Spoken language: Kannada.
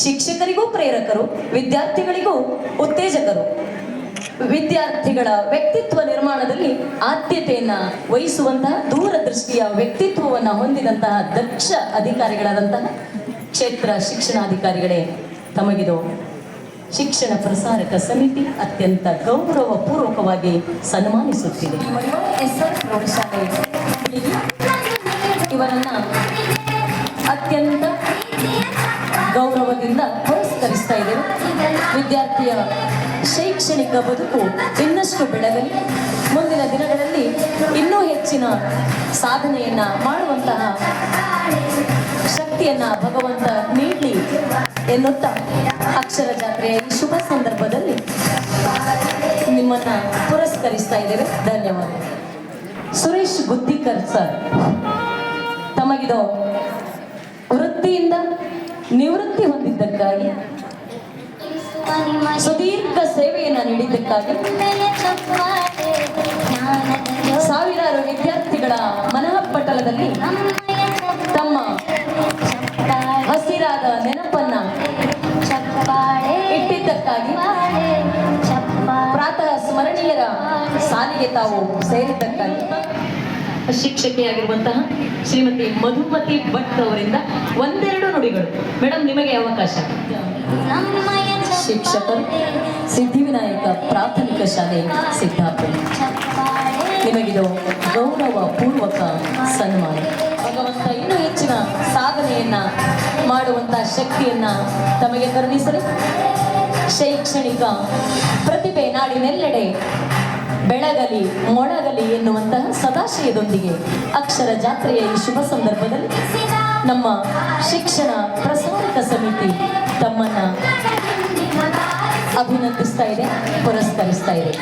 ಶಿಕ್ಷಕರಿಗೂ ಪ್ರೇರಕರು, ವಿದ್ಯಾರ್ಥಿಗಳಿಗೂ ಉತ್ತೇಜಕರು. ವಿದ್ಯಾರ್ಥಿಗಳ ವ್ಯಕ್ತಿತ್ವ ನಿರ್ಮಾಣದಲ್ಲಿ ಆದ್ಯತೆಯನ್ನ ವಹಿಸುವಂತಹ ದೂರದೃಷ್ಟಿಯ ವ್ಯಕ್ತಿತ್ವವನ್ನು ಹೊಂದಿದಂತಹ ದಕ್ಷ ಅಧಿಕಾರಿಗಳಾದಂತಹ ಕ್ಷೇತ್ರ ಶಿಕ್ಷಣಾಧಿಕಾರಿಗಳೇ, ತಮಗಿದು ಶಿಕ್ಷಣ ಪ್ರಸಾರಕ ಸಮಿತಿ ಅತ್ಯಂತ ಗೌರವಪೂರ್ವಕವಾಗಿ ಸನ್ಮಾನಿಸುತ್ತಿದೆ. ಎಸ್ಆರ್ ಪ್ರೌಢಶಾಲೆ ಇವರನ್ನ ಅತ್ಯಂತ ಗೌರವದಿಂದ ಪುರಸ್ಕರಿಸ್ತಾ ಇದ್ದೇವೆ. ವಿದ್ಯಾರ್ಥಿಯ ಶೈಕ್ಷಣಿಕ ಬದುಕು ಇನ್ನಷ್ಟು ಬೆಳಗಲಿ, ಮುಂದಿನ ದಿನಗಳಲ್ಲಿ ಇನ್ನೂ ಹೆಚ್ಚಿನ ಸಾಧನೆಯನ್ನ ಮಾಡುವಂತಹ ಶಕ್ತಿಯನ್ನ ಭಗವಂತ ನೀಡಲಿ ಎನ್ನುತ್ತಾ ಅಕ್ಷರ ಜಾತ್ರೆಯ ಈ ಶುಭ ಸಂದರ್ಭದಲ್ಲಿ ನಿಮ್ಮನ್ನ ಪುರಸ್ಕರಿಸ್ತಾ ಇದ್ದೇವೆ. ಧನ್ಯವಾದ. ಸುರೇಶ್ ಗುತ್ತಿಕರ್ ಸರ್, ತಮಗಿದು ವೃತ್ತಿಯಿಂದ ನಿವೃತ್ತಿ ಹೊಂದಿದ್ದಕ್ಕಾಗಿ, ಸುದೀರ್ಘ ಸೇವೆಯನ್ನು ನೀಡಿದ್ದಕ್ಕಾಗಿ, ಸಾವಿರಾರು ವಿದ್ಯಾರ್ಥಿಗಳ ಮನಃಪಟಲದಲ್ಲಿ ತಮ್ಮ ಹಸಿರಾದ ನೆನಪನ್ನ ಇಟ್ಟಿದ್ದಕ್ಕಾಗಿ, ಪ್ರಾತಃ ಸ್ಮರಣೀಯರ ಸಾಲಿಗೆ ತಾವು ಸೇರಿದ್ದಕ್ಕಾಗಿ ಶಿಕ್ಷಕಿಯಾಗಿರುವಂತಹ ಶ್ರೀಮತಿ ಮಧುಮತಿ ಭಟ್ ಅವರಿಂದ ಒಂದೆರಡು ನುಡಿಗಳು. ಮೇಡಮ್, ನಿಮಗೆ ಅವಕಾಶ. ಶಿಕ್ಷಕರು, ಸಿದ್ಧಿವಿನಾಯಕ ಪ್ರಾಥಮಿಕ ಶಾಲೆ ಸಿದ್ದಾಪುರ, ನಿಮಗಿದು ಗೌರವ ಪೂರ್ವಕ ಸನ್ಮಾನ. ಭಗವಂತ ಇನ್ನೂ ಹೆಚ್ಚಿನ ಸಾಧನೆಯನ್ನ ಮಾಡುವಂತಹ ಶಕ್ತಿಯನ್ನ ತಮಗೆ ಕರುಣಿಸಲಿ. ಶೈಕ್ಷಣಿಕ ಪ್ರತಿಭೆ ನಾಡಿನೆಲ್ಲೆಡೆ ಬೆಳಗಲಿ ಮೊಳಗಲಿ ಎನ್ನುವಂತಹ ಸದಾಶಯದೊಂದಿಗೆ ಅಕ್ಷರ ಜಾತ್ರೆಯ ಈ ಶುಭ ಸಂದರ್ಭದಲ್ಲಿ ನಮ್ಮ ಶಿಕ್ಷಣ ಪ್ರಸಾರಕ ಸಮಿತಿ ತಮ್ಮನ್ನ ಅಭಿನಂದಿಸ್ತಾ ಇದೆ, ಪುರಸ್ಕರಿಸ್ತಾ ಇದೆ.